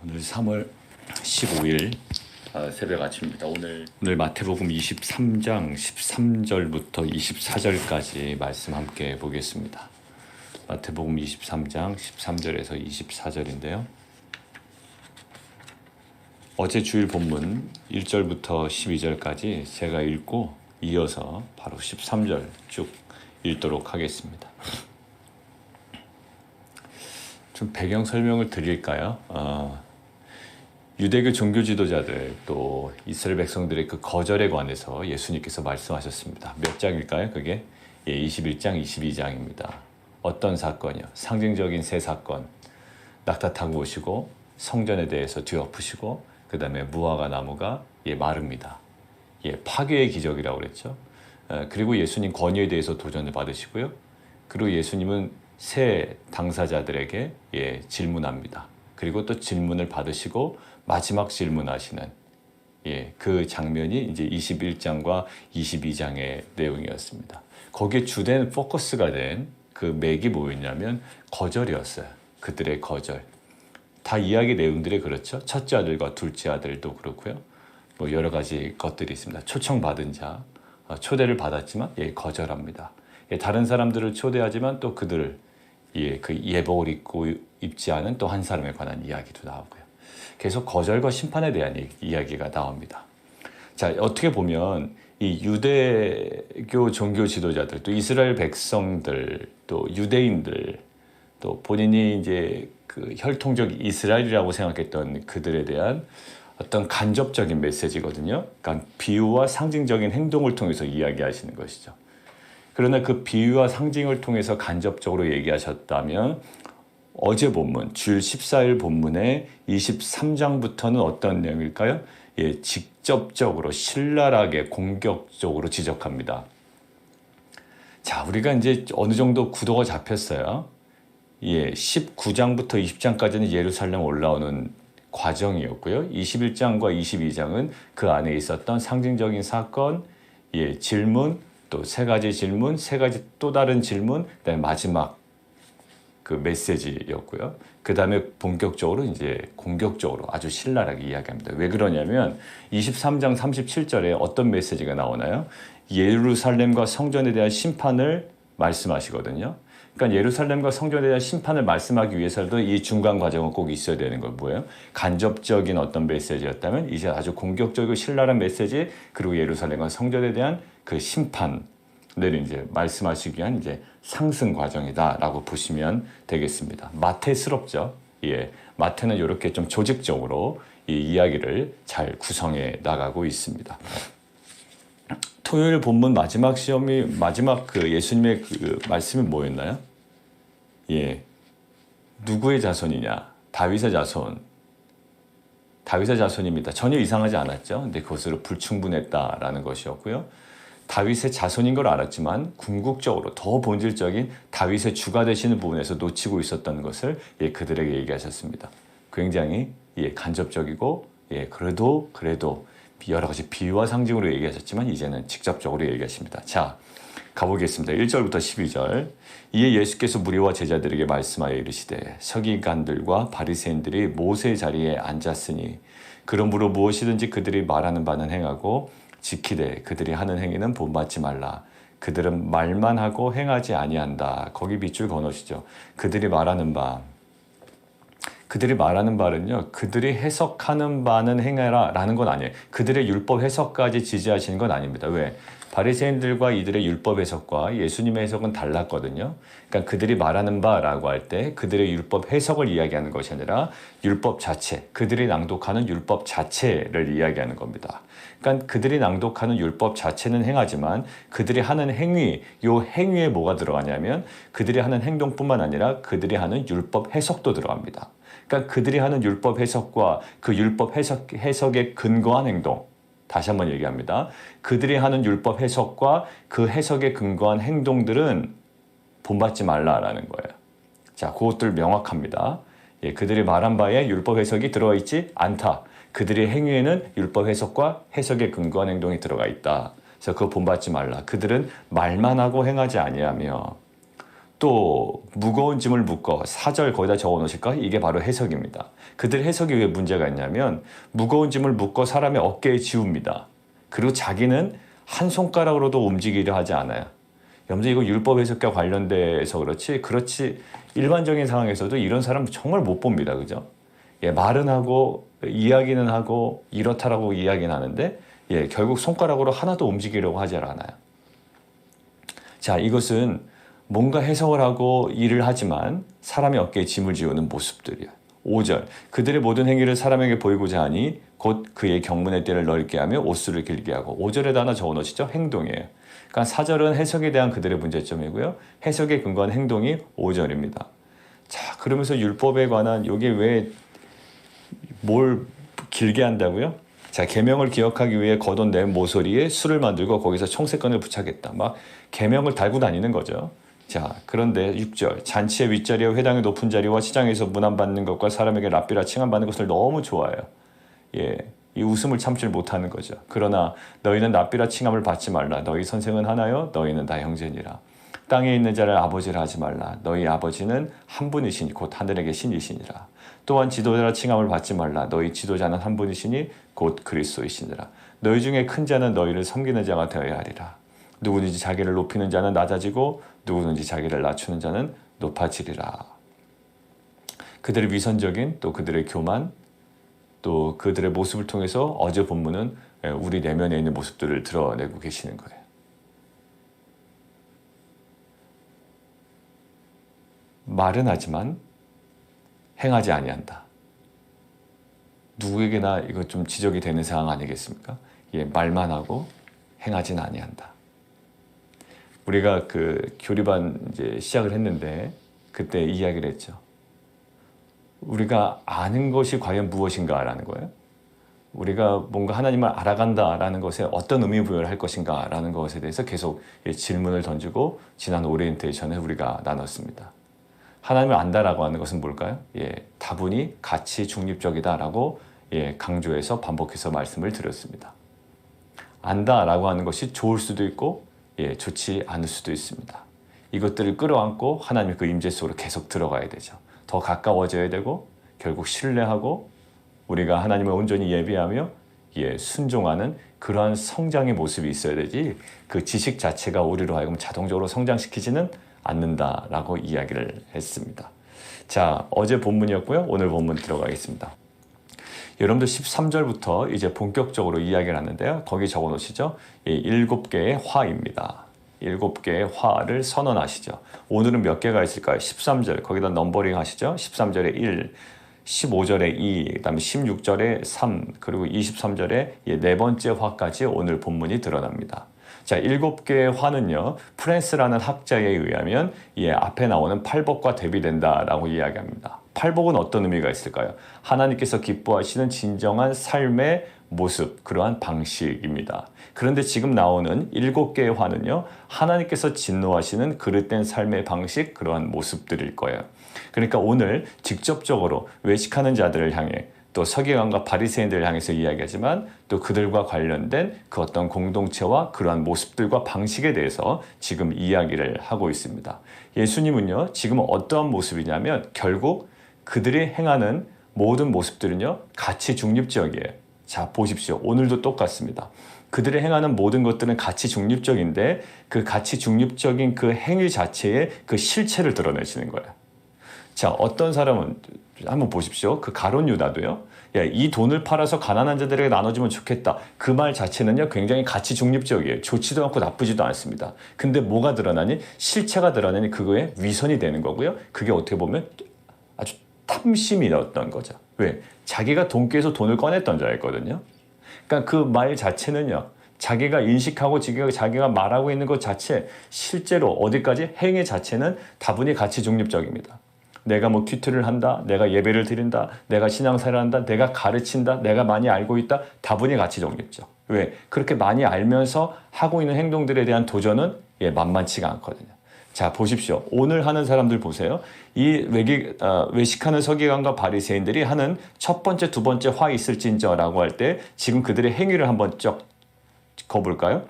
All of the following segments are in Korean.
오늘 3월 15일 새벽 아침입니다. 오늘 마태복음 23장 13절부터 24절까지 말씀 함께 보겠습니다. 마태복음 23장 13절에서 24절인데요. 어제 주일 본문 1절부터 12절까지 제가 읽고 이어서 바로 13절 쭉 읽도록 하겠습니다. 좀 배경 설명을 드릴까요? 유대교 종교 지도자들 또 이스라엘 백성들의 그 거절에 관해서 예수님께서 말씀하셨습니다. 몇 장일까요? 그게 21장, 22장입니다. 어떤 사건이요? 상징적인 세 사건. 낙타 타고 오시고 성전에 대해서 뒤엎으시고 그 다음에 무화과 나무가 마릅니다. 파괴의 기적이라고 그랬죠. 그리고 예수님 권위에 대해서 도전을 받으시고요. 그리고 예수님은 세 당사자들에게 질문합니다. 그리고 또 질문을 받으시고 마지막 질문하시는 그 장면이 이제 21장과 22장의 내용이었습니다. 거기에 주된 포커스가 된 그 맥이 뭐였냐면 거절이었어요. 그들의 거절. 다 이야기 내용들이 그렇죠. 첫째 아들과 둘째 아들도 그렇고요. 뭐 여러 가지 것들이 있습니다. 초청받은 자, 초대를 받았지만 거절합니다. 다른 사람들을 초대하지만 또 그들을 그 예복을 입지 않은 또 한 사람에 관한 이야기도 나오고요. 계속 거절과 심판에 대한 이야기가 나옵니다. 자, 어떻게 보면 이 유대교 종교 지도자들, 또 이스라엘 백성들, 또 유대인들, 또 본인이 이제 그 혈통적 이스라엘이라고 생각했던 그들에 대한 어떤 간접적인 메시지거든요. 그러니까 비유와 상징적인 행동을 통해서 이야기하시는 것이죠. 그러나 그 비유와 상징을 통해서 간접적으로 얘기하셨다면 어제 본문, 주일 14일 본문의 23장부터는 어떤 내용일까요? 직접적으로 신랄하게 공격적으로 지적합니다. 자, 우리가 이제 어느 정도 구도가 잡혔어요. 19장부터 20장까지는 예루살렘 올라오는 과정이었고요. 21장과 22장은 그 안에 있었던 상징적인 사건, 질문, 또 세 가지 질문, 세 가지 또 다른 질문, 그다음에 마지막 그 메시지였고요. 그 다음에 본격적으로 이제 공격적으로 아주 신랄하게 이야기합니다. 왜 그러냐면 23장 37절에 어떤 메시지가 나오나요? 예루살렘과 성전에 대한 심판을 말씀하시거든요. 그러니까 예루살렘과 성전에 대한 심판을 말씀하기 위해서도 이 중간 과정은 꼭 있어야 되는 건 뭐예요? 간접적인 어떤 메시지였다면 이제 아주 공격적이고 신랄한 메시지, 그리고 예루살렘과 성전에 대한 그 심판을 이제 말씀하시기 위한 이제 상승 과정이다라고 보시면 되겠습니다. 마태스럽죠. 마태는 이렇게 좀 조직적으로 이 이야기를 잘 구성해 나가고 있습니다. 토요일 본문 마지막 그 예수님의 그 말씀이 뭐였나요? 누구의 자손이냐? 다윗의 자손. 다윗의 자손입니다. 전혀 이상하지 않았죠. 근데 그것으로 불충분했다라는 것이었고요. 다윗의 자손인 걸 알았지만 궁극적으로 더 본질적인 다윗의 주가 되시는 부분에서 놓치고 있었던 것을 그들에게 얘기하셨습니다. 굉장히 간접적이고 그래도 여러 가지 비유와 상징으로 얘기하셨지만 이제는 직접적으로 얘기하십니다. 자, 가보겠습니다. 1절부터 12절. 이에 예수께서 무리와 제자들에게 말씀하여 이르시되 서기관들과 바리새인들이 모세의 자리에 앉았으니 그러므로 무엇이든지 그들이 말하는 바는 행하고 지키되 그들이 하는 행위는 본받지 말라. 그들은 말만 하고 행하지 아니한다. 거기 밑줄 그어놓으시죠. 그들이 말하는 바는요, 그들이 해석하는 바는 행해라 라는 건 아니에요. 그들의 율법 해석까지 지지하시는 건 아닙니다. 왜? 바리새인들과 이들의 율법 해석과 예수님의 해석은 달랐거든요. 그러니까 그들이 말하는 바라고 할 때 그들의 율법 해석을 이야기하는 것이 아니라 율법 자체, 그들이 낭독하는 율법 자체를 이야기하는 겁니다. 그러니까 그들이 낭독하는 율법 자체는 행하지만 그들이 하는 행위, 요 행위에 뭐가 들어가냐면 그들이 하는 행동뿐만 아니라 그들이 하는 율법 해석도 들어갑니다. 그러니까 그들이 하는 율법 해석과 그 율법 해석에 근거한 행동, 다시 한번 얘기합니다. 그들이 하는 율법 해석과 그 해석에 근거한 행동들은 본받지 말라라는 거예요. 자, 그것들 명확합니다. 그들이 말한 바에 율법 해석이 들어가 있지 않다. 그들의 행위에는 율법 해석과 해석에 근거한 행동이 들어가 있다. 그래서 그거 본받지 말라. 그들은 말만 하고 행하지 아니하며 또 무거운 짐을 묶어 4절 거기다 적어 놓으실까? 이게 바로 해석입니다. 그들 해석이 왜 문제가 있냐면 무거운 짐을 묶어 사람의 어깨에 지웁니다. 그리고 자기는 한 손가락으로도 움직이려 하지 않아요. 여러분들 이거 율법 해석과 관련돼서 그렇지 일반적인 상황에서도 이런 사람 정말 못 봅니다. 그죠? 예, 말은 하고 이야기는 하고 이렇다라고 이야기는 하는데 예, 결국 손가락으로 하나도 움직이려고 하지 않아요. 자, 이것은 뭔가 해석을 하고 일을 하지만 사람의 어깨에 짐을 지우는 모습들이야. 5절 그들의 모든 행위를 사람에게 보이고자 하니 곧 그의 경문의 때를 넓게 하며 옷수를 길게 하고 5절에다 하나 적어놓으시죠. 행동이에요. 그러니까 4절은 해석에 대한 그들의 문제점이고요. 해석에 근거한 행동이 5절입니다. 자, 그러면서 율법에 관한 이게 왜 뭘 길게 한다고요? 자, 계명을 기억하기 위해 걷어온 내 모서리에 술을 만들고 거기서 청색건을 부착했다. 막 계명을 달고 다니는 거죠. 자, 그런데 6절 잔치의 윗자리와 회당의 높은 자리와 시장에서 문안받는 것과 사람에게 랍비라 칭함받는 것을 너무 좋아해요. 예, 이 웃음을 참지 못하는 거죠. 그러나 너희는 랍비라 칭함을 받지 말라. 너희 선생은 하나요? 너희는 다 형제니라. 땅에 있는 자를 아버지라 하지 말라. 너희 아버지는 한 분이시니 곧 하늘에 계신 이시니라. 또한 지도자라 칭함을 받지 말라. 너희 지도자는 한 분이시니 곧 그리스도이시니라. 너희 중에 큰 자는 너희를 섬기는 자가 되어야 하리라. 누구든지 자기를 높이는 자는 낮아지고 누구든지 자기를 낮추는 자는 높아지리라. 그들의 위선적인 또 그들의 교만 또 그들의 모습을 통해서 어제 본문은 우리 내면에 있는 모습들을 드러내고 계시는 거예요. 말은 하지만 행하지 아니한다. 누구에게나 이거 좀 지적이 되는 상황 아니겠습니까? 예, 말만 하고 행하지는 아니한다. 우리가 그 교리반 이제 시작을 했는데 그때 이야기를 했죠. 우리가 아는 것이 과연 무엇인가라는 거예요. 우리가 뭔가 하나님을 알아간다라는 것에 어떤 의미 부여를 할 것인가라는 것에 대해서 계속 질문을 던지고 지난 오리엔테이션에 우리가 나눴습니다. 하나님을 안다라고 하는 것은 뭘까요? 예, 다분히 가치 중립적이다라고 강조해서 반복해서 말씀을 드렸습니다. 안다라고 하는 것이 좋을 수도 있고 좋지 않을 수도 있습니다. 이것들을 끌어안고 하나님의 그 임재 속으로 계속 들어가야 되죠. 더 가까워져야 되고 결국 신뢰하고 우리가 하나님을 온전히 예비하며 순종하는 그러한 성장의 모습이 있어야 되지 그 지식 자체가 우리로 하여금 자동적으로 성장시키지는 않는다라고 이야기를 했습니다. 자, 어제 본문이었고요. 오늘 본문 들어가겠습니다. 여러분들 13절부터 이제 본격적으로 이야기를 하는데요. 거기 적어 놓으시죠. 7개의 화입니다. 7개의 화를 선언하시죠. 오늘은 몇 개가 있을까요? 13절 거기다 넘버링 하시죠. 13절에 1, 15절에 2, 그다음에 16절에 3, 그리고 23절에 네 번째 화까지 오늘 본문이 드러납니다. 자, 7개의 화는요, 프랜스라는 학자에 의하면 앞에 나오는 팔복과 대비된다라고 이야기합니다. 팔복은 어떤 의미가 있을까요? 하나님께서 기뻐하시는 진정한 삶의 모습, 그러한 방식입니다. 그런데 지금 나오는 7개의 화는요, 하나님께서 진노하시는 그릇된 삶의 방식, 그러한 모습들일 거예요. 그러니까 오늘 직접적으로 외식하는 자들을 향해 또 서기관과 바리새인들을 향해서 이야기하지만 또 그들과 관련된 그 어떤 공동체와 그러한 모습들과 방식에 대해서 지금 이야기를 하고 있습니다. 예수님은요, 지금 어떠한 모습이냐면 결국 그들이 행하는 모든 모습들은요, 가치 중립적이에요. 자, 보십시오. 오늘도 똑같습니다. 그들이 행하는 모든 것들은 가치 중립적인데 그 가치 중립적인 그 행위 자체의 그 실체를 드러내시는 거예요. 자, 어떤 사람은 한번 보십시오. 그 가룟 유다도요. 야, 이 돈을 팔아서 가난한 자들에게 나눠주면 좋겠다. 그 말 자체는요, 굉장히 가치 중립적이에요. 좋지도 않고 나쁘지도 않습니다. 근데 뭐가 드러나니? 실체가 드러나니 그거에 위선이 되는 거고요. 그게 어떻게 보면 아주 탐심이었던 거죠. 왜? 자기가 돈께에서 돈을 꺼냈던 자였거든요. 그러니까 그 말 자체는요, 자기가 인식하고 자기가 말하고 있는 것 자체, 실제로 어디까지 행위 자체는 다분히 가치 중립적입니다. 내가 뭐 큐트를 한다, 내가 예배를 드린다, 내가 신앙생활을 한다, 내가 가르친다, 내가 많이 알고 있다, 다분히 가치 중립적. 왜? 그렇게 많이 알면서 하고 있는 행동들에 대한 도전은 만만치가 않거든요. 자, 보십시오. 오늘 하는 사람들 보세요. 이 외식하는 서기관과 바리새인들이 하는 첫 번째, 두 번째 화 있을진저라고 할 때 지금 그들의 행위를 한번 쭉 거볼까요?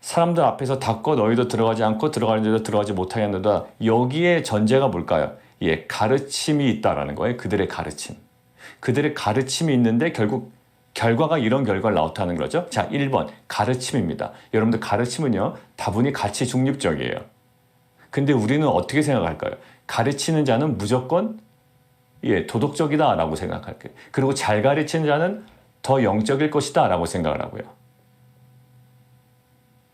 사람들 앞에서 닫고 너희도 들어가지 않고 들어가는 데도 들어가지 못하게 한다. 여기에 전제가 뭘까요? 예, 가르침이 있다라는 거예요. 그들의 가르침. 그들의 가르침이 있는데 결국 결과가 이런 결과를 나타나는 거죠. 자, 1번 가르침입니다. 여러분들 가르침은요, 다분히 가치 중립적이에요. 근데 우리는 어떻게 생각할까요? 가르치는 자는 무조건 도덕적이다라고 생각할게요. 그리고 잘 가르치는 자는 더 영적일 것이다라고 생각을 하고요.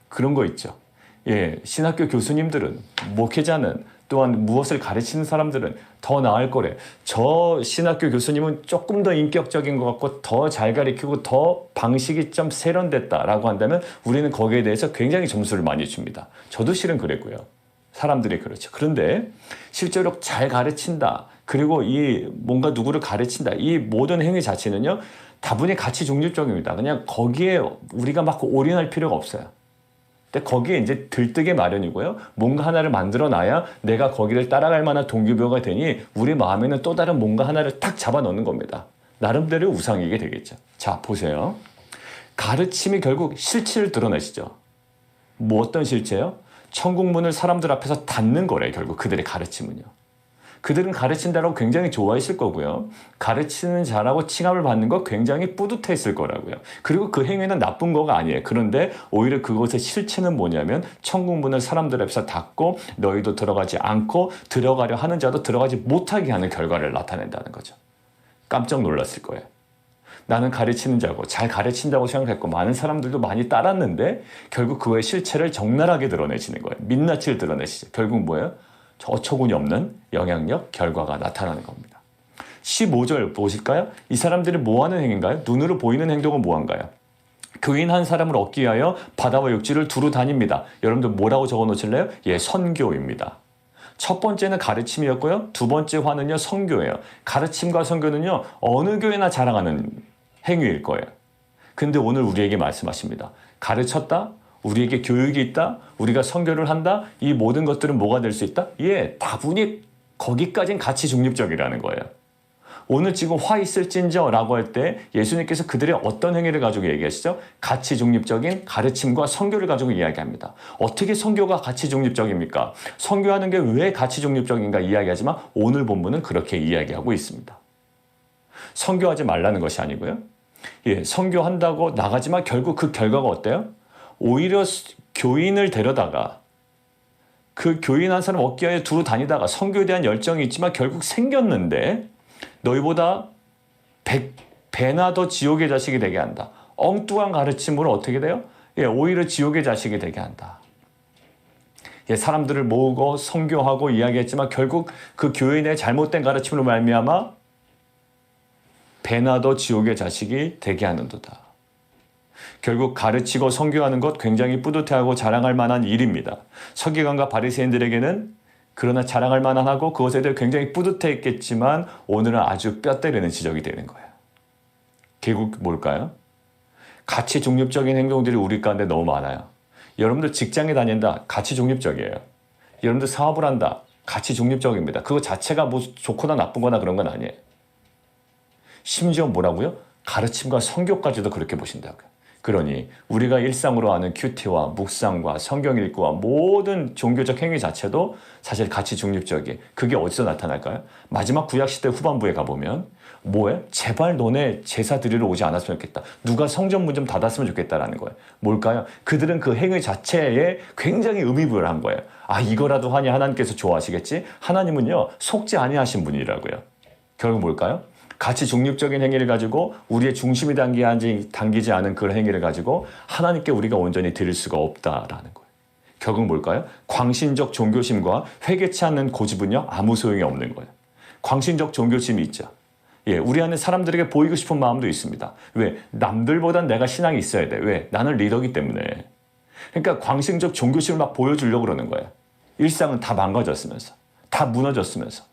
그런 거 있죠. 신학교 교수님들은, 목회자는, 또한 무엇을 가르치는 사람들은 더 나을 거래. 저 신학교 교수님은 조금 더 인격적인 것 같고 더 잘 가르치고 더 방식이 좀 세련됐다라고 한다면 우리는 거기에 대해서 굉장히 점수를 많이 줍니다. 저도 실은 그랬고요. 사람들이 그렇죠. 그런데 실제로 잘 가르친다. 그리고 이 뭔가 누구를 가르친다. 이 모든 행위 자체는요, 다분히 가치 중립적입니다. 그냥 거기에 우리가 막 올인할 필요가 없어요. 근데 거기에 이제 들뜨게 마련이고요. 뭔가 하나를 만들어 놔야 내가 거기를 따라갈 만한 동기부여가 되니 우리 마음에는 또 다른 뭔가 하나를 탁 잡아 넣는 겁니다. 나름대로 우상이게 되겠죠. 자, 보세요. 가르침이 결국 실체를 드러내시죠. 뭐 어떤 실체요? 천국 문을 사람들 앞에서 닫는 거래, 결국 그들의 가르침은요. 그들은 가르친다라고 굉장히 좋아했을 거고요. 가르치는 자라고 칭함을 받는 거 굉장히 뿌듯했을 거라고요. 그리고 그 행위는 나쁜 거가 아니에요. 그런데 오히려 그것의 실체는 뭐냐면 천국 문을 사람들 앞에서 닫고 너희도 들어가지 않고 들어가려 하는 자도 들어가지 못하게 하는 결과를 나타낸다는 거죠. 깜짝 놀랐을 거예요. 나는 가르치는 자고 잘 가르친다고 생각했고 많은 사람들도 많이 따랐는데 결국 그의 실체를 적나라하게 드러내시는 거예요. 민낯을 드러내시죠. 결국 뭐예요? 어처구니 없는 영향력, 결과가 나타나는 겁니다. 15절 보실까요? 이 사람들이 뭐하는 행위인가요? 눈으로 보이는 행동은 뭐한가요? 교인 한 사람을 얻기 위하여 바다와 육지를 두루 다닙니다. 여러분들 뭐라고 적어놓으실래요? 선교입니다. 첫 번째는 가르침이었고요. 두 번째 화는요, 선교예요. 가르침과 선교는요, 어느 교회나 자랑하는 행위일 거예요. 근데 오늘 우리에게 말씀하십니다. 가르쳤다? 우리에게 교육이 있다? 우리가 선교를 한다? 이 모든 것들은 뭐가 될 수 있다? 다분히 거기까지는 가치 중립적이라는 거예요. 오늘 지금 화 있을진저 라고 할 때 예수님께서 그들의 어떤 행위를 가지고 얘기하시죠? 가치 중립적인 가르침과 선교를 가지고 이야기합니다. 어떻게 선교가 가치 중립적입니까? 선교하는 게 왜 가치 중립적인가 이야기하지만 오늘 본문은 그렇게 이야기하고 있습니다. 선교하지 말라는 것이 아니고요. 선교한다고 나가지만 결국 그 결과가 어때요? 오히려 교인을 데려다가 그 교인 한 사람 얻기 위해 두루 다니다가 선교에 대한 열정이 있지만 결국 생겼는데 너희보다 100배나 더 지옥의 자식이 되게 한다. 엉뚱한 가르침으로 어떻게 돼요? 오히려 지옥의 자식이 되게 한다. 사람들을 모으고 선교하고 이야기했지만 결국 그 교인의 잘못된 가르침으로 말미암아 배나 더 지옥의 자식이 되게 하는도다. 결국 가르치고 선교하는 것 굉장히 뿌듯해하고 자랑할 만한 일입니다. 서기관과 바리새인들에게는 그러나 자랑할 만하고 그것에 대해 굉장히 뿌듯해했겠지만 오늘은 아주 뼈 때리는 지적이 되는 거예요. 결국 뭘까요? 가치 중립적인 행동들이 우리 가운데 너무 많아요. 여러분들 직장에 다닌다. 가치 중립적이에요. 여러분들 사업을 한다. 가치 중립적입니다. 그거 자체가 뭐 좋거나 나쁜거나 그런 건 아니에요. 심지어 뭐라고요? 가르침과 선교까지도 그렇게 보신다고요. 그러니 우리가 일상으로 아는 큐티와 묵상과 성경 읽기와 모든 종교적 행위 자체도 사실 가치 중립적이에요. 그게 어디서 나타날까요? 마지막 구약시대 후반부에 가보면 뭐예요? 제발 너네 제사 드리러 오지 않았으면 좋겠다. 누가 성전 문 좀 닫았으면 좋겠다라는 거예요. 뭘까요? 그들은 그 행위 자체에 굉장히 의미부여를 한 거예요. 이거라도 하니 하나님께서 좋아하시겠지? 하나님은요, 속지 아니하신 분이라고요. 결국 뭘까요? 가치 중립적인 행위를 가지고 우리의 중심이 당기지 않은 그런 행위를 가지고 하나님께 우리가 온전히 드릴 수가 없다라는 거예요. 결국 뭘까요? 광신적 종교심과 회개치 않는 고집은요, 아무 소용이 없는 거예요. 광신적 종교심이 있죠. 우리 안에 사람들에게 보이고 싶은 마음도 있습니다. 왜? 남들보단 내가 신앙이 있어야 돼. 왜? 나는 리더기 때문에. 그러니까 광신적 종교심을 막 보여주려고 그러는 거예요. 일상은 다 망가졌으면서, 다 무너졌으면서.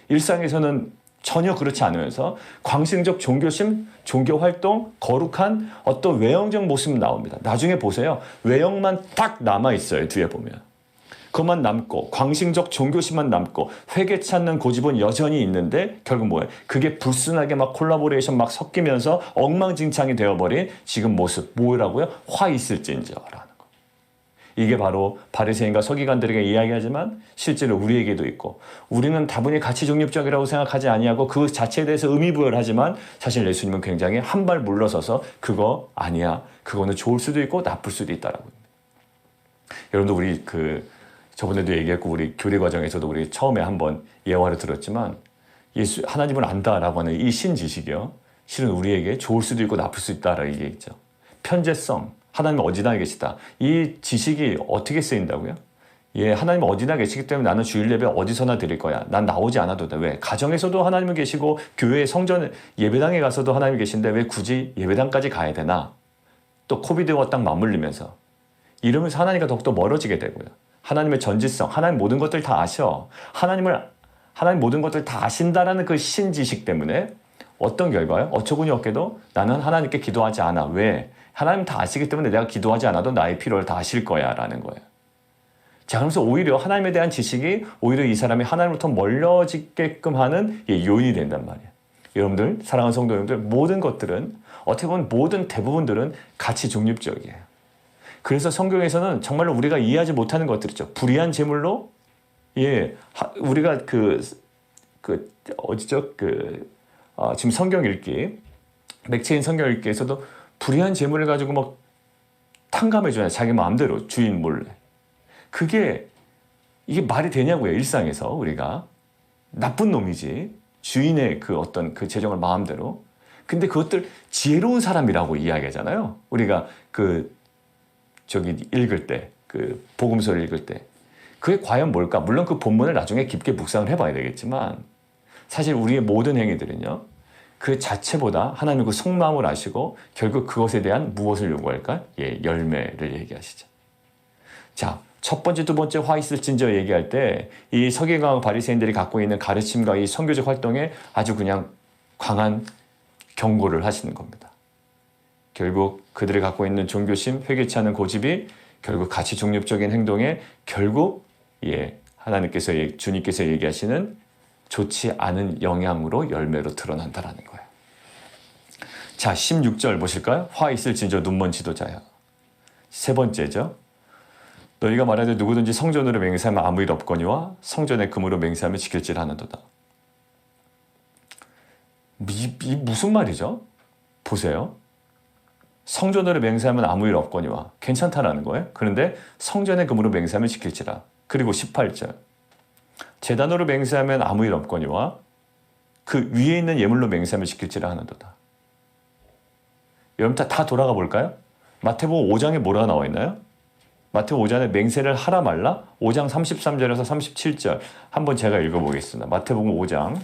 일상에서는 전혀 그렇지 않으면서 광신적 종교심, 종교활동, 거룩한 어떤 외형적 모습은 나옵니다. 나중에 보세요. 외형만 딱 남아있어요. 뒤에 보면. 그것만 남고 광신적 종교심만 남고 회개치 않는 고집은 여전히 있는데 결국 뭐예요? 그게 불순하게 막 콜라보레이션 막 섞이면서 엉망진창이 되어버린 지금 모습. 뭐라고요? 화 있을진저라는 거. 이게 바로 바리새인과 서기관들에게 이야기하지만 실제로 우리에게도 있고, 우리는 다분히 가치 중립적이라고 생각하지 아니하고 그 자체에 대해서 의미부여하지만 사실 예수님은 굉장히 한 발 물러서서 그거 아니야, 그거는 좋을 수도 있고 나쁠 수도 있다라고. 여러분도 우리 저번에도 얘기했고 우리 교리 과정에서도 우리 처음에 한번 예화를 들었지만 하나님을 안다라고 하는 이 신지식이요, 실은 우리에게 좋을 수도 있고 나쁠 수 있다라고 얘기했죠. 편재성, 하나님은 어디나 계시다. 이 지식이 어떻게 쓰인다고요? 하나님은 어디나 계시기 때문에 나는 주일 예배 어디서나 드릴 거야. 난 나오지 않아도 돼. 왜? 가정에서도 하나님은 계시고 교회 성전 예배당에 가서도 하나님이 계신데 왜 굳이 예배당까지 가야 되나? 또 코비드와 딱 맞물리면서 이러면서 하나님과 더욱더 멀어지게 되고요. 하나님의 전지성, 하나님 모든 것들 다 아셔. 하나님 모든 것들 다 아신다라는 그 신지식 때문에 어떤 결과요? 어처구니 없게도 나는 하나님께 기도하지 않아. 왜? 하나님 다 아시기 때문에 내가 기도하지 않아도 나의 필요를 다 아실 거야 라는 거예요. 자, 그러면서 오히려 하나님에 대한 지식이 오히려 이 사람이 하나님으로부터 멀어지게끔 하는 요인이 된단 말이에요. 여러분들, 사랑하는 성도 여러분들, 모든 것들은 어떻게 보면 대부분들은 가치 중립적이에요. 그래서 성경에서는 정말로 우리가 이해하지 못하는 것들 있죠. 불의한 제물로, 우리가 지금 성경 읽기, 맥체인 성경 읽기에서도 불의한 제물을 가지고 막 탕감해줘요. 자기 마음대로, 주인 몰래. 이게 말이 되냐고요, 일상에서 우리가. 나쁜 놈이지. 주인의 어떤 재정을 마음대로. 근데 그것들 지혜로운 사람이라고 이야기하잖아요. 우리가 읽을 때, 복음서를 읽을 때. 그게 과연 뭘까? 물론 그 본문을 나중에 깊게 묵상을 해봐야 되겠지만, 사실 우리의 모든 행위들은요, 그 자체보다 하나님 그 속마음을 아시고 결국 그것에 대한 무엇을 요구할까? 열매를 얘기하시죠. 자, 첫 번째, 두 번째 화 있을진저 얘기할 때 이 서기관과 바리새인들이 갖고 있는 가르침과 이 선교적 활동에 아주 그냥 강한 경고를 하시는 겁니다. 결국 그들이 갖고 있는 종교심, 회개치 않은 고집이 결국 가치 중립적인 행동에 결국 주님께서 얘기하시는 좋지 않은 영향으로 열매로 드러난다라는 거예요. 자, 16절 보실까요? 화 있을진저 눈먼 지도자야. 세 번째죠. 너희가 말하되 누구든지 성전으로 맹세하면 아무 일 없거니와 성전의 금으로 맹세하면 지킬지라 하는도다. 이 무슨 말이죠? 보세요. 성전으로 맹세하면 아무 일 없거니와 괜찮다라는 거예요. 그런데 성전의 금으로 맹세하면 지킬지라. 그리고 18절. 제단으로 맹세하면 아무 일 없거니와 그 위에 있는 예물로 맹세하면 지킬지라 하는도다. 여러분 다 돌아가 볼까요? 마태복음 5장에 뭐라고 나와 있나요? 마태복음 5장에 맹세를 하라 말라? 5장 33절에서 37절 한번 제가 읽어보겠습니다. 마태복음 5장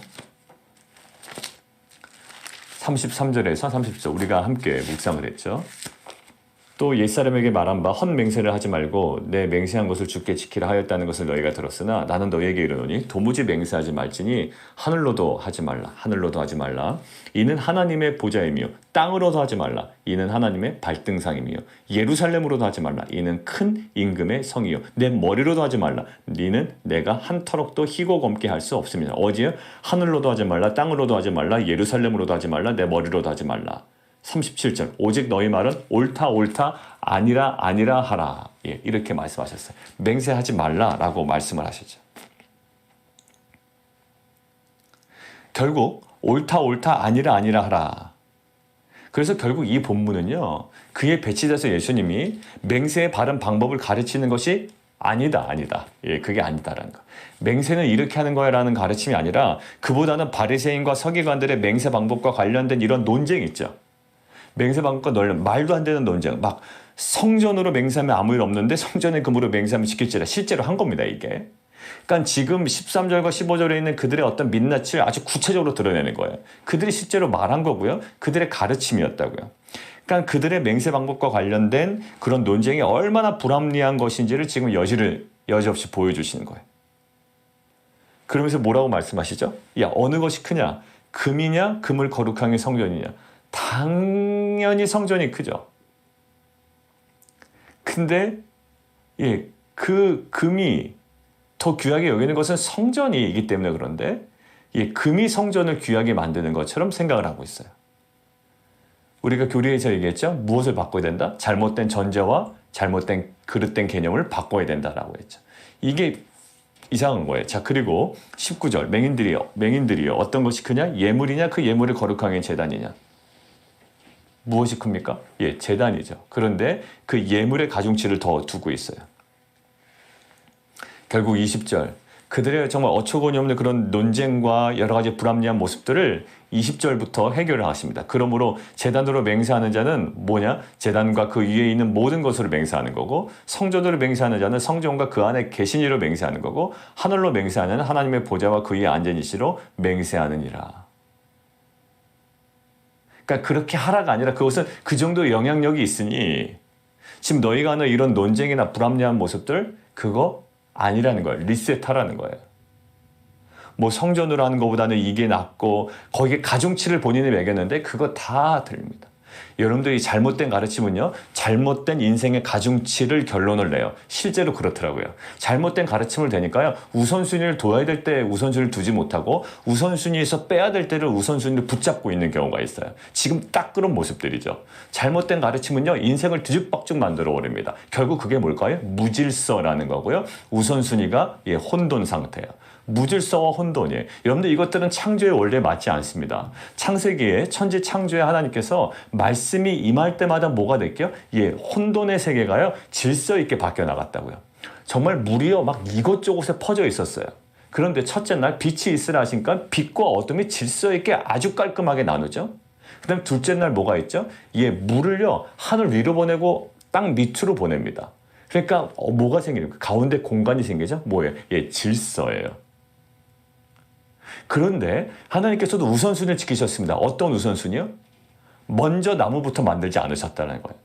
33절에서 30절 우리가 함께 묵상을 했죠. 또 옛사람에게 말한 바 헛맹세를 하지 말고 내 맹세한 것을 주께 지키라 하였다는 것을 너희가 들었으나 나는 너희에게 이르노니 도무지 맹세하지 말지니 하늘로도 하지 말라. 이는 하나님의 보좌이며 땅으로도 하지 말라. 이는 하나님의 발등상이며 예루살렘으로도 하지 말라. 이는 큰 임금의 성이요 내 머리로도 하지 말라. 이는 내가 한 터럭도 희고 검게 할 수 없습니다. 어디요? 하늘로도 하지 말라. 땅으로도 하지 말라. 예루살렘으로도 하지 말라. 내 머리로도 하지 말라. 37절 오직 너희 말은 옳다 아니라 하라. 이렇게 말씀하셨어요. 맹세하지 말라라고 말씀을 하시죠. 결국 옳다 아니라 하라. 그래서 결국 이 본문은요, 그에 배치돼서 예수님이 맹세의 바른 방법을 가르치는 것이 아니다. 그게 아니다라는 거. 맹세는 이렇게 하는 거야라는 가르침이 아니라 그보다는 바리새인과 서기관들의 맹세 방법과 관련된 이런 논쟁이 있죠. 맹세 방법과 말도 안 되는 논쟁. 막 성전으로 맹세하면 아무 일 없는데 성전의 금으로 맹세하면 지킬지라. 실제로 한 겁니다, 이게. 그러니까 지금 13절과 15절에 있는 그들의 어떤 민낯을 아주 구체적으로 드러내는 거예요. 그들이 실제로 말한 거고요. 그들의 가르침이었다고요. 그러니까 그들의 맹세 방법과 관련된 그런 논쟁이 얼마나 불합리한 것인지를 지금 여지없이 보여주시는 거예요. 그러면서 뭐라고 말씀하시죠? 야, 어느 것이 크냐? 금이냐? 금을 거룩한 게 성전이냐? 당연히 성전이 크죠. 근데 그 금이 더 귀하게 여기는 것은 성전이기 때문에 그런데 금이 성전을 귀하게 만드는 것처럼 생각을 하고 있어요. 우리가 교리에서 얘기했죠. 무엇을 바꿔야 된다? 잘못된 전제와 잘못된 그릇된 개념을 바꿔야 된다라고 했죠. 이게 이상한 거예요. 자, 그리고 19절 맹인들이요 어떤 것이 크냐? 예물이냐? 그 예물을 거룩하게 제단이냐? 무엇이 큽니까? 예, 제단이죠. 그런데 그 예물의 가중치를 더 두고 있어요. 결국 20절 그들의 정말 어처구니 없는 그런 논쟁과 여러 가지 불합리한 모습들을 20절부터 해결을 하십니다. 그러므로 제단으로 맹세하는 자는 뭐냐? 제단과 그 위에 있는 모든 것으로 맹세하는 거고, 성전으로 맹세하는 자는 성전과 그 안에 계신 이로 맹세하는 거고, 하늘로 맹세하는 하나님의 보좌와 그 위에 앉은 이시로 맹세하느니라. 그러니까 그렇게 하라가 아니라 그것은 그 정도의 영향력이 있으니 지금 너희가 하는 이런 논쟁이나 불합리한 모습들 그거 아니라는 거예요. 리셋하라는 거예요. 뭐 성전으로 하는 것보다는 이게 낫고 거기에 가중치를 본인이 매겼는데 그거 다 틀립니다. 여러분들이 잘못된 가르침은요. 잘못된 인생의 가중치를 결론을 내요. 실제로 그렇더라고요. 잘못된 가르침을 대니까요. 우선순위를 둬야 될 때 우선순위를 두지 못하고 우선순위에서 빼야 될 때를 우선순위를 붙잡고 있는 경우가 있어요. 지금 딱 그런 모습들이죠. 잘못된 가르침은요. 인생을 뒤죽박죽 만들어 버립니다. 결국 그게 뭘까요? 무질서라는 거고요. 우선순위가 혼돈 상태예요. 무질서와 혼돈이에요. 여러분들 이것들은 창조의 원리에 맞지 않습니다. 창세기에 천지 창조의 하나님께서 말씀이 임할 때마다 뭐가 됐게요? 혼돈의 세계가요 질서 있게 바뀌어 나갔다고요. 정말 물이요 막 이곳저곳에 퍼져 있었어요. 그런데 첫째 날 빛이 있으라 하시니까 빛과 어둠이 질서 있게 아주 깔끔하게 나누죠. 그 다음 둘째 날 뭐가 있죠? 물을요 하늘 위로 보내고 땅 밑으로 보냅니다. 그러니까 뭐가 생깁니까? 가운데 공간이 생기죠? 뭐예요? 질서예요. 그런데 하나님께서도 우선순위를 지키셨습니다. 어떤 우선순위요? 먼저 나무부터 만들지 않으셨다는 거예요.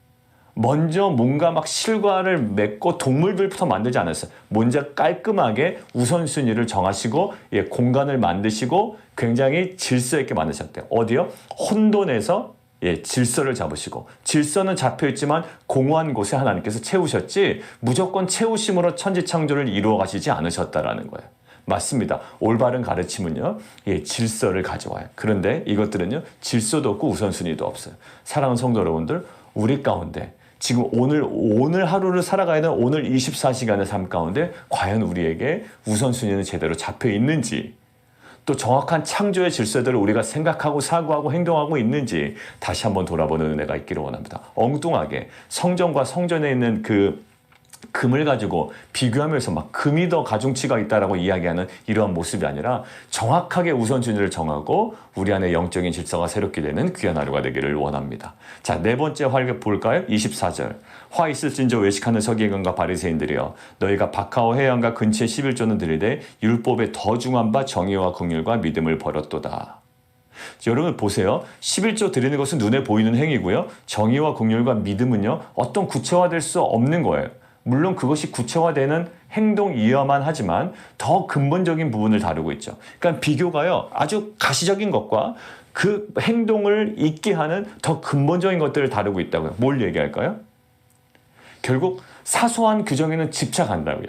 먼저 뭔가 막 실과를 맺고 동물들부터 만들지 않았어요. 먼저 깔끔하게 우선순위를 정하시고 공간을 만드시고 굉장히 질서 있게 만드셨대요. 어디요? 혼돈에서 질서를 잡으시고 질서는 잡혀있지만 공허한 곳에 하나님께서 채우셨지 무조건 채우심으로 천지창조를 이루어 가시지 않으셨다라는 거예요. 맞습니다. 올바른 가르침은요, 질서를 가져와요. 그런데 이것들은요, 질서도 없고 우선순위도 없어요. 사랑하는 성도 여러분들, 우리 가운데 지금 오늘 하루를 살아가야 되는 오늘 24시간의 삶 가운데 과연 우리에게 우선순위는 제대로 잡혀 있는지, 또 정확한 창조의 질서들을 우리가 생각하고 사고하고 행동하고 있는지 다시 한번 돌아보는 은혜가 있기를 원합니다. 엉뚱하게 성전과 성전에 있는 그 금을 가지고 비교하면서 막 금이 더 가중치가 있다라고 이야기하는 이러한 모습이 아니라 정확하게 우선순위를 정하고 우리 안에 영적인 질서가 새롭게 되는 귀한 하루가 되기를 원합니다. 자, 네 번째 활 볼까요? 24절. 화 있을진저 외식하는 서기관과 바리새인들이여 너희가 박하오 해양과 근처에 11조는 드리되 율법에 더 중한 바 정의와 긍휼과 믿음을 버렸도다. 여러분 보세요. 11조 드리는 것은 눈에 보이는 행위고요. 정의와 긍휼과 믿음은요. 어떤 구체화될 수 없는 거예요. 물론 그것이 구체화되는 행동이어야만 하지만 더 근본적인 부분을 다루고 있죠. 그러니까 비교가요. 아주 가시적인 것과 그 행동을 있게 하는 더 근본적인 것들을 다루고 있다고요. 뭘 얘기할까요? 결국 사소한 규정에는 집착한다고요.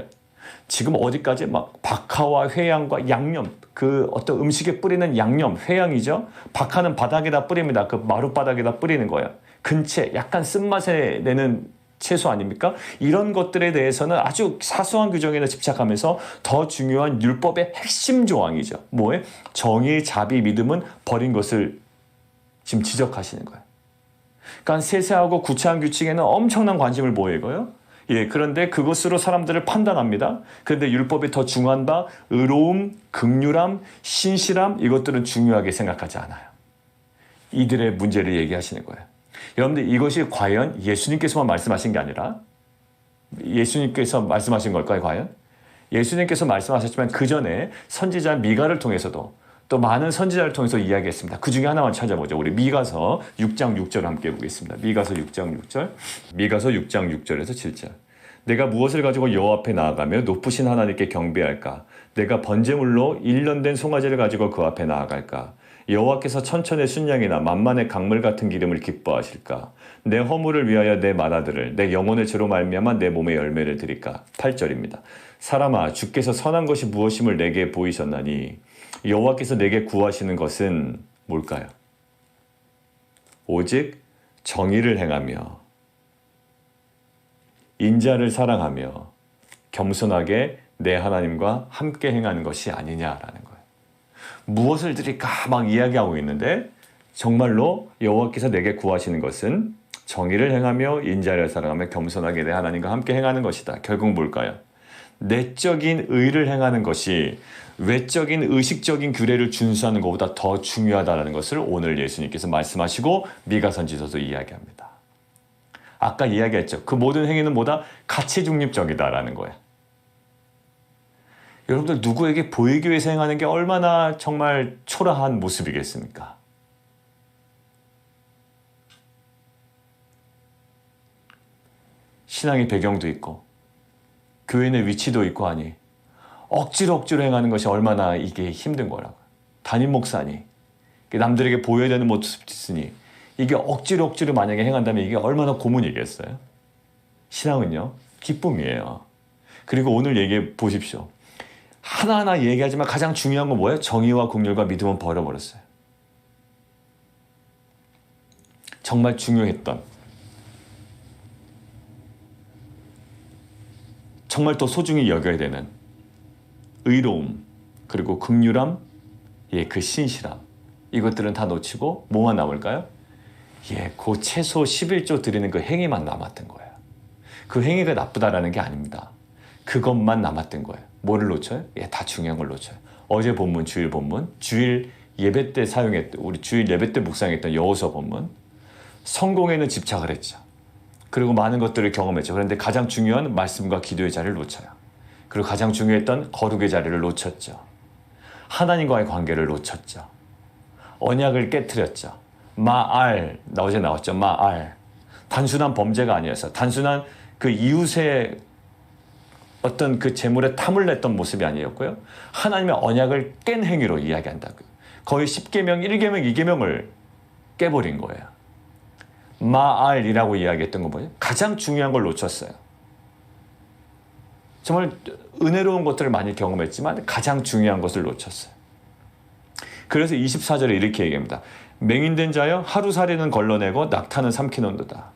지금 어디까지 막 박하와 회양과 양념, 그 어떤 음식에 뿌리는 양념, 회양이죠. 박하는 바닥에다 뿌립니다. 그 마룻바닥에다 뿌리는 거예요. 근채, 약간 쓴맛에 내는 채소 아닙니까? 이런 것들에 대해서는 아주 사소한 규정에는 집착하면서 더 중요한 율법의 핵심 조항이죠. 뭐예요? 정의, 자비, 믿음은 버린 것을 지금 지적하시는 거예요. 그러니까 세세하고 구체한 규칙에는 엄청난 관심을 보이고요. 그런데 그것으로 사람들을 판단합니다. 그런데 율법에 더 중요한 바 의로움, 긍휼함, 신실함 이것들은 중요하게 생각하지 않아요. 이들의 문제를 얘기하시는 거예요. 여러분들 이것이 과연 예수님께서만 말씀하신 게 아니라 예수님께서 말씀하신 걸까요? 과연? 예수님께서 말씀하셨지만 그 전에 선지자 미가를 통해서도 또 많은 선지자를 통해서 이야기했습니다. 그 중에 하나만 찾아보죠. 우리 미가서 6장 6절 함께 보겠습니다. 미가서 6장 6절. 미가서 6장 6절에서 7절. 내가 무엇을 가지고 여호와 앞에 나아가며 높으신 하나님께 경배할까? 내가 번제물로 1년 된 송아지를 가지고 그 앞에 나아갈까? 여호와께서 천천의 순양이나 만만의 강물 같은 기름을 기뻐하실까? 내 허물을 위하여 내 맏아들을 내 영혼의 죄로 말미암아 내 몸의 열매를 드릴까? 8절입니다. 사람아 주께서 선한 것이 무엇임을 내게 보이셨나니 여호와께서 내게 구하시는 것은 뭘까요? 오직 정의를 행하며 인자를 사랑하며 겸손하게 내 하나님과 함께 행하는 것이 아니냐라는 거예요. 무엇을 드릴까 막 이야기하고 있는데 정말로 여호와께서 내게 구하시는 것은 정의를 행하며 인자를 사랑하며 겸손하게 내 하나님과 함께 행하는 것이다. 결국 뭘까요? 내적인 의를 행하는 것이 외적인 의식적인 규례를 준수하는 것보다 더 중요하다는 것을 오늘 예수님께서 말씀하시고 미가선지서도 이야기합니다. 아까 이야기했죠. 그 모든 행위는 뭐다? 가치 중립적이다라는 거예요. 여러분들 누구에게 보이기 위해서 행하는 게 얼마나 정말 초라한 모습이겠습니까? 신앙의 배경도 있고 교회 내 위치도 있고 하니 억지로 행하는 것이 얼마나 이게 힘든 거라고. 담임 목사니 남들에게 보여야 되는 모습이 있으니 이게 억지로 만약에 행한다면 이게 얼마나 고문이겠어요? 신앙은요, 기쁨이에요. 그리고 오늘 얘기해 보십시오. 하나하나 얘기하지만 가장 중요한 건 뭐예요? 정의와 긍휼과 믿음은 버려버렸어요. 정말 중요했던, 정말 더 소중히 여겨야 되는 의로움, 그리고 긍휼함, 그 신실함, 이것들은 다 놓치고 뭐만 남을까요? 그 최소 11조 드리는 그 행위만 남았던 거예요. 그 행위가 나쁘다라는 게 아닙니다. 그것만 남았던 거예요. 뭐를 놓쳐요? 다 중요한 걸 놓쳐요. 어제 본문, 주일 본문, 주일 예배 때 사용했던, 우리 주일 예배 때 묵상했던 여호수아 본문, 성공에는 집착을 했죠. 그리고 많은 것들을 경험했죠. 그런데 가장 중요한 말씀과 기도의 자리를 놓쳐요. 그리고 가장 중요했던 거룩의 자리를 놓쳤죠. 하나님과의 관계를 놓쳤죠. 언약을 깨트렸죠. 마알, 어제 나왔죠. 마알. 단순한 범죄가 아니었어요. 단순한 그 이웃의 어떤 그 재물에 탐을 냈던 모습이 아니었고요. 하나님의 언약을 깬 행위로 이야기한다고요. 거의 10계명, 1계명, 2계명을 깨버린 거예요. 마알이라고 이야기했던 건 뭐예요? 가장 중요한 걸 놓쳤어요. 정말 은혜로운 것들을 많이 경험했지만 가장 중요한 것을 놓쳤어요. 그래서 24절에 이렇게 얘기합니다. 맹인된 자여 하루살이는 걸러내고 낙타는 삼키는도다.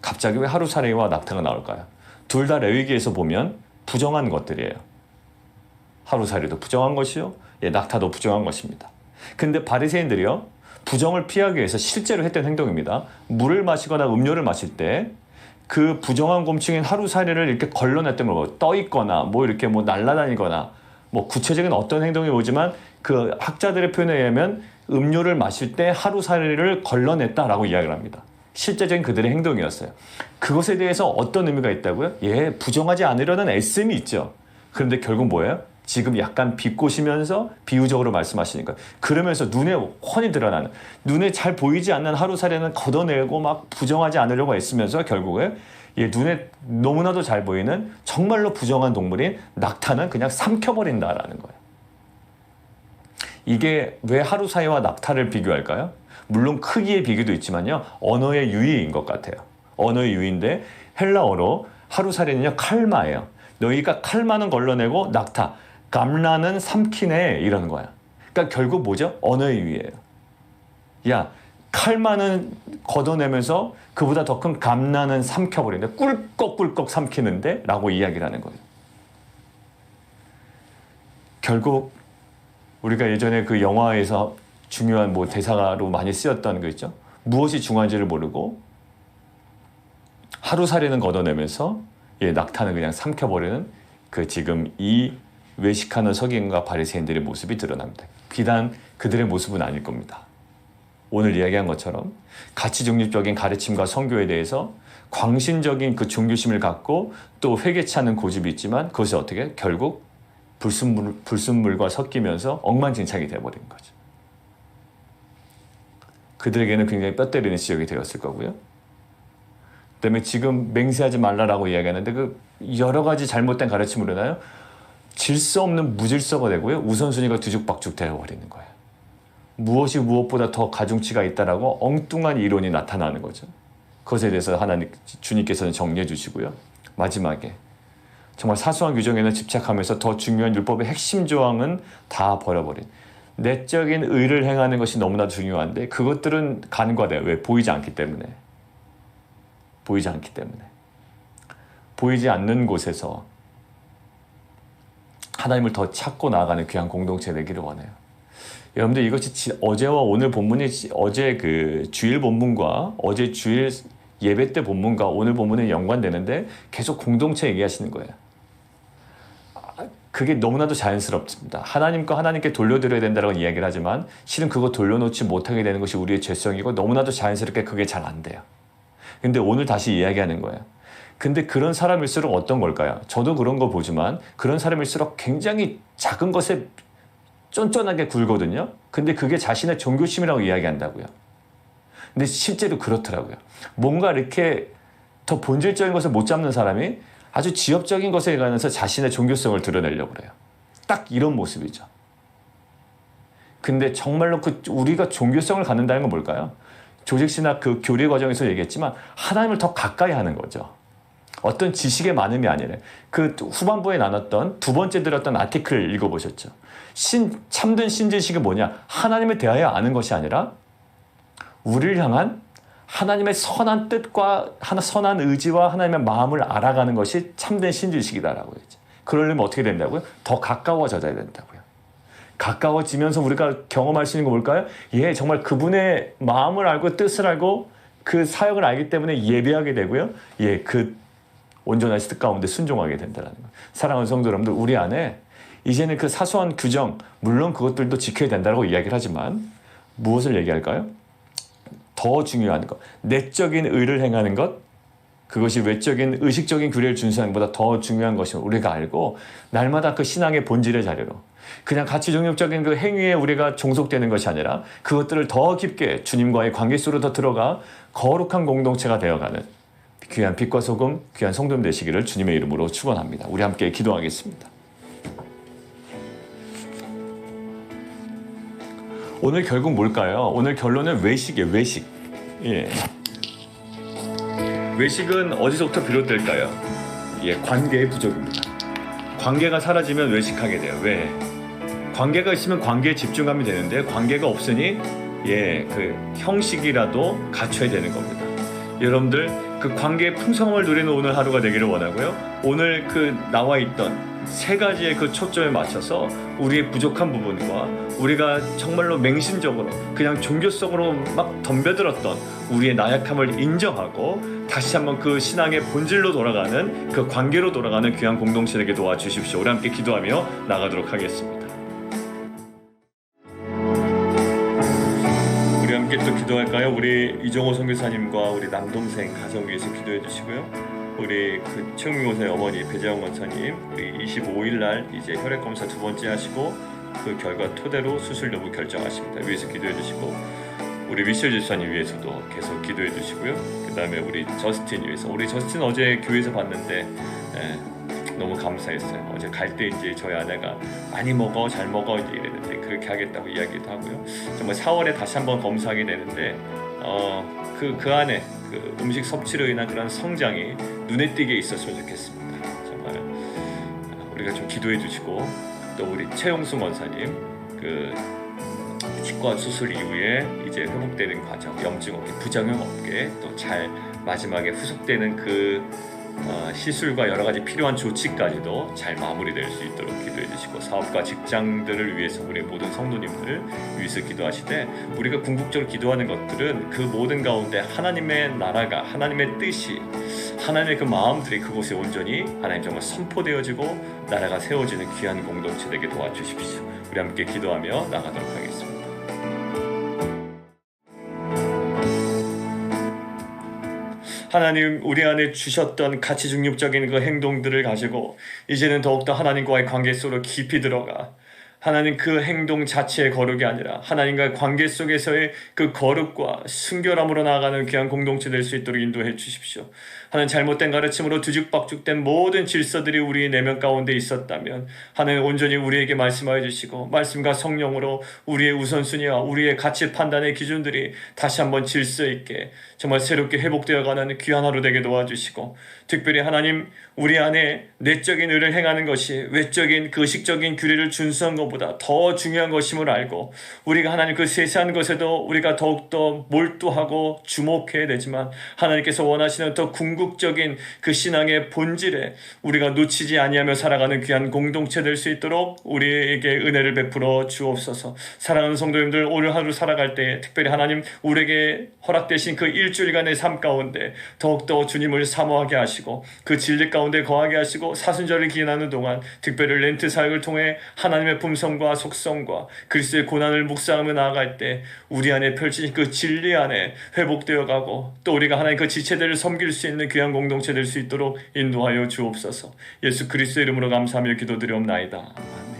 갑자기 왜 하루살이와 낙타가 나올까요? 둘 다 레위기에서 보면 부정한 것들이에요. 하루살이도 부정한 것이요, 낙타도 부정한 것입니다. 근데 바리새인들이요, 부정을 피하기 위해서 실제로 했던 행동입니다. 물을 마시거나 음료를 마실 때 그 부정한 곰충인 하루살이를 이렇게 걸러냈던 걸 떠 있거나 이렇게 날아다니거나 구체적인 어떤 행동이 오지만 그 학자들의 표현에 의하면 음료를 마실 때 하루살이를 걸러냈다라고 이야기를 합니다. 실제적인 그들의 행동이었어요. 그것에 대해서 어떤 의미가 있다고요? 부정하지 않으려는 애씀이 있죠. 그런데 결국 뭐예요? 지금 약간 비꼬시면서 비유적으로 말씀하시니까 그러면서 눈에 훤히 드러나는, 눈에 잘 보이지 않는 하루살이는 걷어내고 막 부정하지 않으려고 애쓰면서 결국에 눈에 너무나도 잘 보이는 정말로 부정한 동물인 낙타는 그냥 삼켜버린다라는 거예요. 이게 왜 하루살이와 낙타를 비교할까요? 물론 크기의 비교도 있지만요, 언어의 유의인 것 같아요. 언어의 유의인데 헬라어로 하루살이는요, 칼마예요. 너희가 칼마는 걸러내고 낙타, 감라는 삼키네, 이러는 거야. 그러니까 결국 뭐죠? 언어의 유의예요. 칼마는 걷어내면서 그보다 더 큰 감라는 삼켜버리는데 꿀꺽꿀꺽 삼키는데 라고 이야기를 하는 거예요. 결국 우리가 예전에 그 영화에서 중요한 대사로 많이 쓰였던 거 있죠. 무엇이 중요한지를 모르고 하루살이는 걷어내면서 낙타는 그냥 삼켜버리는 그 지금 이 외식하는 서기관과 바리새인들의 모습이 드러납니다. 비단 그들의 모습은 아닐 겁니다. 오늘 이야기한 것처럼 가치 중립적인 가르침과 선교에 대해서 광신적인 그 종교심을 갖고 또 회개치 않는 고집이 있지만 그것이 어떻게 결국 불순물과 섞이면서 엉망진창이 되어버린 거죠. 그들에게는 굉장히 뼈 때리는 지적이 되었을 거고요. 그다음에 지금 맹세하지 말라라고 이야기하는데 그 여러 가지 잘못된 가르침으로 인하여 질서 없는 무질서가 되고요. 우선순위가 뒤죽박죽 되어버리는 거예요. 무엇이 무엇보다 더 가중치가 있다라고 엉뚱한 이론이 나타나는 거죠. 그것에 대해서 주님께서는 정리해 주시고요. 마지막에 정말 사소한 규정에는 집착하면서 더 중요한 율법의 핵심 조항은 다 버려버린, 내적인 의를 행하는 것이 너무나 중요한데 그것들은 간과돼요. 왜? 보이지 않기 때문에. 보이지 않는 곳에서 하나님을 더 찾고 나아가는 귀한 공동체 되기를 원해요. 여러분들 이것이 어제와 오늘 본문이 어제 그 주일 본문과 어제 주일 예배 때 본문과 오늘 본문에 연관되는데 계속 공동체 얘기하시는 거예요. 그게 너무나도 자연스럽습니다. 하나님과 하나님께 돌려드려야 된다고 이야기를 하지만 실은 그거 돌려놓지 못하게 되는 것이 우리의 죄성이고 너무나도 자연스럽게 그게 잘 안 돼요. 근데 오늘 다시 이야기하는 거예요. 근데 그런 사람일수록 어떤 걸까요? 저도 그런 거 보지만 그런 사람일수록 굉장히 작은 것에 쫀쫀하게 굴거든요. 근데 그게 자신의 종교심이라고 이야기한다고요. 근데 실제로 그렇더라고요. 뭔가 이렇게 더 본질적인 것을 못 잡는 사람이 아주 지엽적인 것에 관해서 자신의 종교성을 드러내려고 그래요. 딱 이런 모습이죠. 근데 정말로 우리가 종교성을 갖는다는 건 뭘까요? 조직신학 그 교리 과정에서 얘기했지만 하나님을 더 가까이 하는 거죠. 어떤 지식의 많음이 아니라 그 후반부에 나눴던 두 번째 들었던 아티클을 읽어보셨죠. 참된 신지식이 뭐냐? 하나님에 대하여 아는 것이 아니라 우리를 향한 하나님의 선한 뜻과 선한 의지와 하나님의 마음을 알아가는 것이 참된 신지식이다라고 했죠. 그러려면 어떻게 된다고요? 더 가까워져야 된다고요. 가까워지면서 우리가 경험할 수 있는 거 뭘까요? 예, 정말 그분의 마음을 알고 뜻을 알고 그 사역을 알기 때문에 예배하게 되고요. 예, 그 온전한 뜻 가운데 순종하게 된다는 거. 사랑하는 성도 여러분들, 우리 안에 이제는 그 사소한 규정, 물론 그것들도 지켜야 된다고 이야기를 하지만 무엇을 얘기할까요? 더 중요한 것, 내적인 의를 행하는 것, 그것이 외적인 의식적인 규례를 준수하는 것보다 더 중요한 것을 우리가 알고 날마다 그 신앙의 본질의 자리로 그냥 가치 종교적인 그 행위에 우리가 종속되는 것이 아니라 그것들을 더 깊게 주님과의 관계 속으로 더 들어가 거룩한 공동체가 되어가는 귀한 빛과 소금, 귀한 성도님 되시기를 주님의 이름으로 축원합니다. 우리 함께 기도하겠습니다. 오늘 결국 뭘까요? 오늘 결론은 외식이에요. 외식. 예. 외식은 어디서부터 비롯될까요? 예, 관계의 부족입니다. 관계가 사라지면 외식하게 돼요. 왜? 관계가 있으면 관계에 집중하면 되는데 관계가 없으니 예, 그 형식이라도 갖춰야 되는 겁니다. 여러분들 그 관계의 풍성함을 누리는 오늘 하루가 되기를 원하고요. 오늘 그 나와 있던 세 가지의 그 초점에 맞춰서 우리의 부족한 부분과 우리가 정말로 맹신적으로 그냥 종교성으로 막 덤벼들었던 우리의 나약함을 인정하고 다시 한번 그 신앙의 본질로 돌아가는 그 관계로 돌아가는 귀한 공동체에게 도와주십시오. 우리 함께 기도하며 나가도록 하겠습니다. 우리 함께 또 기도할까요? 우리 이종호 선교사님과 우리 남동생 가정 위해서 기도해 주시고요. 우리 그 최웅교사의 어머니 배재영 원사님 우리 25일 날 이제 혈액 검사 두 번째 하시고 그 결과 토대로 수술 여부 결정하십니다. 위해서 기도해 주시고 우리 미셸 집사님 위해서도 계속 기도해 주시고요. 그 다음에 우리 저스틴 위해서 우리 저스틴 어제 교회에서 봤는데 너무 감사했어요. 어제 갈 때 이제 저희 아내가 많이 먹어 잘 먹어 이제 이랬는데 그렇게 하겠다고 이야기도 하고요. 정말 4월에 다시 한번 검사하게 되는데 그 안에 그 음식 섭취로 인한 그런 성장이 눈에 띄게 있었으면 좋겠습니다. 정말 우리가 좀 기도해 주시고 또 우리 최용수 원사님 그 치과 수술 이후에 이제 회복되는 과정, 염증 없게 부작용 없게 또 잘 마지막에 후속되는 그 시술과 여러 가지 필요한 조치까지도 잘 마무리될 수 있도록 기도해 주시고 사업과 직장들을 위해서 우리 모든 성도님들 위해서 기도하시되 우리가 궁극적으로 기도하는 것들은 그 모든 가운데 하나님의 나라가 하나님의 뜻이 하나님의 그 마음들이 그곳에 온전히 하나님 정말 선포되어지고 나라가 세워지는 귀한 공동체 되게 도와주십시오. 우리 함께 기도하며 나가도록 하겠습니다. 하나님 우리 안에 주셨던 가치 중립적인 그 행동들을 가지고 이제는 더욱더 하나님과의 관계 속으로 깊이 들어가 하나님 그 행동 자체의 거룩이 아니라 하나님과의 관계 속에서의 그 거룩과 순결함으로 나아가는 귀한 공동체 될 수 있도록 인도해 주십시오. 하나님 잘못된 가르침으로 뒤죽박죽된 모든 질서들이 우리의 내면 가운데 있었다면 하나님 온전히 우리에게 말씀하여 주시고 말씀과 성령으로 우리의 우선순위와 우리의 가치 판단의 기준들이 다시 한번 질서 있게 정말 새롭게 회복되어가는 귀한 하루 되게 도와주시고 특별히 하나님 우리 안에 내적인 의를 행하는 것이 외적인 그 의식적인 규례를 준수한 것보다 것보다 더 중요한 것임을 알고 우리가 하나님 그 세세한 것에도 우리가 더욱더 몰두하고 주목해야 되지만 하나님께서 원하시는 더 궁극적인 그 신앙의 본질에 우리가 놓치지 아니하며 살아가는 귀한 공동체 될 수 있도록 우리에게 은혜를 베풀어 주옵소서. 사랑하는 성도님들, 오늘 하루 살아갈 때 특별히 하나님 우리에게 허락되신 그 일주일간의 삶 가운데 더욱더 주님을 사모하게 하시고 그 진리 가운데 거하게 하시고 사순절을 기인하는 동안 특별히 렌트 사역을 통해 하나님의 품성과 속성과 그리스도의 고난을 묵상하며 나아갈 때 우리 안에 펼쳐진 그 진리 안에 회복되어 가고 또 우리가 하나님 그 지체들을 섬길 수 있는 귀한 공동체 될 수 있도록 인도하여 주옵소서. 예수 그리스도의 이름으로 감사하며 기도드리옵나이다. 아멘.